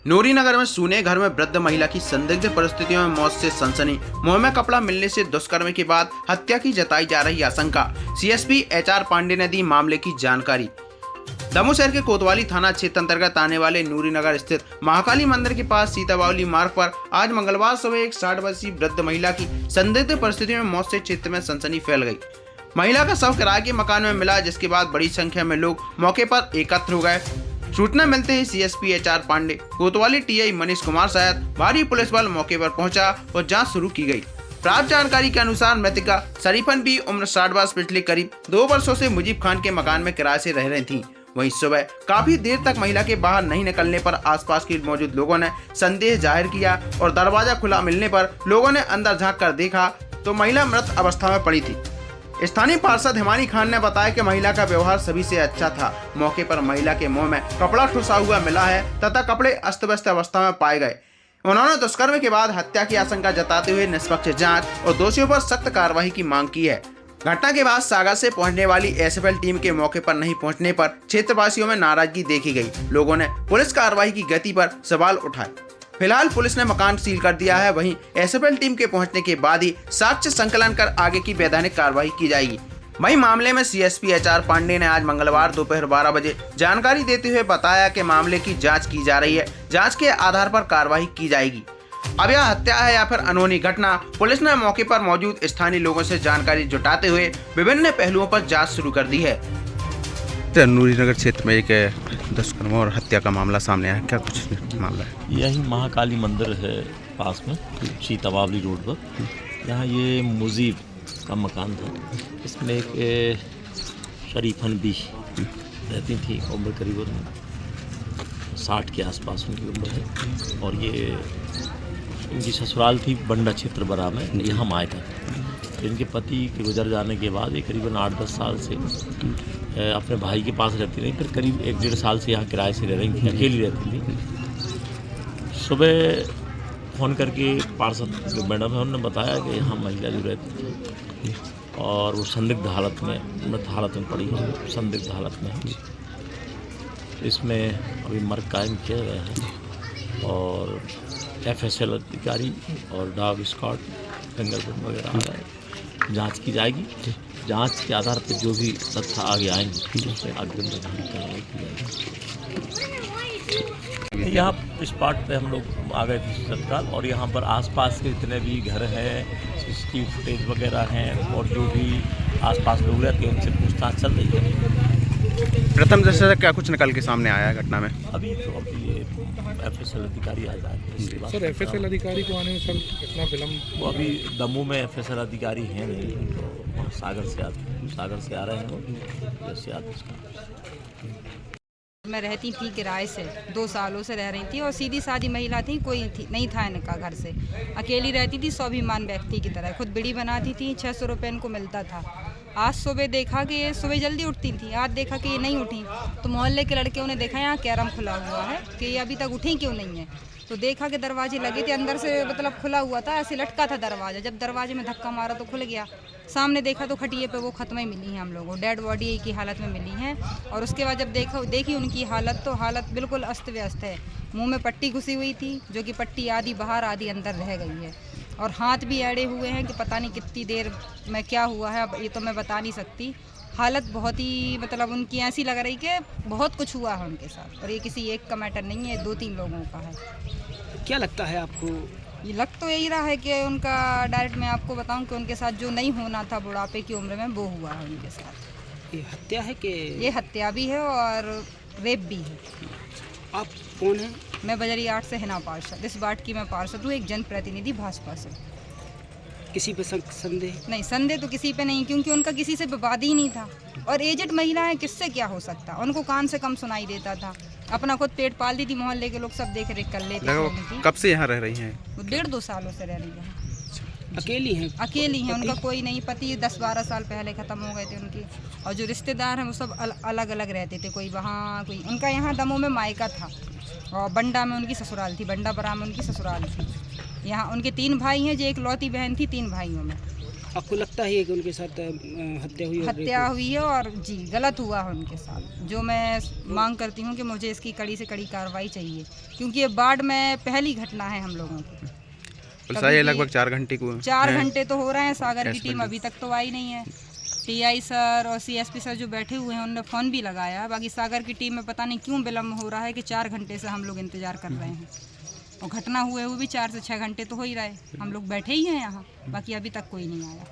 नूरीनगर में सूने घर में वृद्ध महिला की संदिग्ध परिस्थितियों में मौत से सनसनी। मुंह में कपड़ा मिलने से दुष्कर्म के बाद हत्या की जताई जा रही आशंका। सीएसपी एचआर पांडे ने दी मामले की जानकारी। दमोह शहर के कोतवाली थाना क्षेत्र अंतर्गत आने वाले नूरीनगर स्थित महाकाली मंदिर के पास सीताबावली मार्ग पर आज मंगलवार सुबह एक 60 वर्षीय वृद्ध महिला की संदिग्ध परिस्थितियों में मौत से क्षेत्र में सनसनी फैल गई। महिला का शव किराए के मकान में मिला, जिसके बाद बड़ी संख्या में लोग मौके पर एकत्र हो गए। सूचना मिलते ही सीएसपी एचआर पांडे, कोतवाली टीआई मनीष कुमार सहित भारी पुलिस बल मौके पर पहुंचा और जांच शुरू की गई। प्राप्त जानकारी के अनुसार मृतका शरीफन भी उम्र 60 वर्ष पिछले करीब 2 वर्षों से मुजीब खान के मकान में किराए से रह रही थी। वहीं सुबह काफी देर तक महिला के बाहर नहीं निकलने पर आसपास के मौजूद लोगों ने संदेह जाहिर किया और दरवाजा खुला मिलने पर लोगों ने अंदर झांक कर देखा तो महिला मृत अवस्था में पड़ी थी। स्थानीय पार्षद हिमानी खान ने बताया कि महिला का व्यवहार सभी से अच्छा था। मौके पर महिला के मुंह में कपड़ा ठुसा हुआ मिला है तथा कपड़े अस्त व्यस्त अवस्था में पाए गए। उन्होंने दुष्कर्म के बाद हत्या की आशंका जताते हुए निष्पक्ष जांच और दोषियों पर सख्त कार्रवाई की मांग की है। घटना के बाद सागर से पहुंचने वाली एसएफएल टीम के मौके पर नहीं पहुंचने पर क्षेत्रवासियों में नाराजगी देखी गई। लोगों ने पुलिस कार्रवाई की गति पर सवाल उठाए। फिलहाल पुलिस ने मकान सील कर दिया है। वहीं एसएफएल टीम के पहुंचने के बाद ही साक्ष्य संकलन कर आगे की वैधानिक कार्रवाई की जाएगी। वहीं मामले में सीएसपी एचआर पांडे ने आज मंगलवार दोपहर 12 बजे जानकारी देते हुए बताया कि मामले की जांच की जा रही है। जांच के आधार पर कार्रवाई की जाएगी। अब यह हत्या है या फिर अनहोनी घटना, पुलिस ने मौके पर मौजूद स्थानीय लोगों से जानकारी जुटाते हुए विभिन्न पहलुओं पर जांच शुरू कर दी है। नूरीनगर क्षेत्र में एक दुष्कर्म और हत्या का मामला सामने आया, क्या कुछ मामला है? यही महाकाली मंदिर है पास में, सीताबावली रोड पर। यहाँ ये मुजीब का मकान था। इसमें एक शरीफन भी रहती थी, उम्र करीबन 60 के आसपास उनकी उम्र है। और ये इनकी ससुराल थी बंडा क्षेत्र बरा में, यहाँ मायका था। इनके पति के गुजर जाने के बाद ये करीबन 8-10 साल से अपने भाई के पास रहती रही। फिर करीब 1-1.5 साल से यहाँ किराए से रह रही थी, अकेली रहती थी। सुबह फ़ोन करके पार्षद जो मैडम है उन्होंने बताया कि यहाँ महिला जो रहती थी और वो संदिग्ध हालत में, मृत हालत में पड़ी है, संदिग्ध हालत में है। इसमें अभी मर्ग कायम किया गया है और एफएसएल अधिकारी और डॉग स्क्वाड, फिंगरप्रिंट वगैरह आ रहा है। जांच की जाएगी। जांच के आधार पर जो भी तथ्य आगे आएंगे उससे अग्रिम कार्रवाई की जाएगी। यहाँ स्पॉट पे हम लोग आ गए थे तत्काल, और यहाँ पर आसपास के जितने भी घर हैं, सीसीटीवी फुटेज वगैरह हैं और जो भी आसपास लोग रहते हैं उनसे पूछताछ चल रही है। प्रथम दृष्टया क्या कुछ निकल के सामने आया घटना में? अभी ये एफएसएल अधिकारी आ जाएंगे। सर एफएसएल अधिकारी को आने में सर कितना विलम्ब? वो अभी दमोह में एफएसएल अधिकारी हैं नहीं, तो सागर से आ रहे हैं वो, जैसे आते। मैं रहती थी किराए से, 2 सालों से रह रही थी और सीधी सादी महिला थी, कोई नहीं था इनका घर से। अकेली रहती थी, स्वाभिमान व्यक्ति की तरह। खुद बीड़ी बनाती थी, 600 रुपये इनको मिलता था। आज सुबह देखा कि ये सुबह जल्दी उठती थी, आज देखा कि ये नहीं उठी, तो मोहल्ले के लड़कियों ने देखा यहाँ कैरम खुला हुआ है कि ये अभी तक उठी क्यों नहीं है। तो देखा कि दरवाजे लगे थे, अंदर से मतलब खुला हुआ था, ऐसे लटका था दरवाजा। जब दरवाजे में धक्का मारा तो खुल गया। सामने देखा तो खटिए पे वो खत्म ही मिली है हम लोगों को, डेड बॉडी की हालत में मिली है। और उसके बाद जब देखी उनकी हालत, तो हालत बिल्कुल अस्त व्यस्त है। मुँह में पट्टी घुसी हुई थी, जो कि पट्टी आधी बाहर आधी अंदर रह गई है, और हाथ भी अड़े हुए हैं कि पता नहीं कितनी देर में क्या हुआ है, अब ये तो मैं बता नहीं सकती। हालत बहुत ही मतलब उनकी ऐसी लग रही कि बहुत कुछ हुआ है उनके साथ, और ये किसी एक का मैटर नहीं है, 2-3 लोगों का है। क्या लगता है आपको? ये लग तो यही रहा है कि उनका डायरेक्ट मैं आपको बताऊं कि उनके साथ जो नहीं होना था बुढ़ापे की उम्र में, वो हुआ है उनके साथ। ये हत्या है कि? ये हत्या भी है और रेप भी है। आप कौन हैं? मैं बजरियाट से हिना पार्षद, इस वार्ड की मैं पार्षद हूँ, एक जनप्रतिनिधि भाजपा से। किसी पे संदेह? नहीं, संदेह तो किसी पे नहीं, क्योंकि उनका किसी से विवाद ही नहीं था। और एजेड महिला है, किससे क्या हो सकता, उनको कान से कम सुनाई देता था। अपना खुद पेट पालती थी, मोहल्ले के लोग सब देख रेख कर लेते थे। कब से यहाँ रह रही हैं? वो 1.5-2 सालों से रह रही है। अकेली हैं? अकेली हैं, उनका कोई नहीं। पति 10-12 साल पहले ख़त्म हो गए थे उनकी, और जो रिश्तेदार हैं वो सब अलग अलग रहते थे। कोई वहाँ, कोई उनका यहाँ दमोह में मायका था, और बंडा में उनकी ससुराल थी, बंडा बरा में उनकी ससुराल थी। यहाँ उनके 3 भाई हैं, जो एक लौती बहन थी 3 भाइयों में। आपको लगता है कि उनके साथ हत्या हुई और हत्या हुई है और जी गलत हुआ है उनके साथ। जो मैं मांग करती हूँ कि मुझे इसकी कड़ी से कड़ी कार्रवाई चाहिए, क्योंकि ये बाढ़ में पहली घटना है हम लोगों की। पुलिस आई है लगभग 4 घंटे को 4 हैं। घंटे तो हो रहे हैं, सागर की गैस टीम बंद। अभी तक तो आई नहीं है। टीआई सर और सीएसपी सर जो बैठे हुए हैं उन्होंने फ़ोन भी लगाया, बाकी सागर की टीम में पता नहीं क्यों विलम्ब हो रहा है कि 4 घंटे से हम लोग इंतज़ार कर रहे हैं। और घटना हुए भी 4 से 6 घंटे तो हो ही रहे, हम लोग बैठे ही हैं यहाँ, बाकी अभी तक कोई नहीं आया।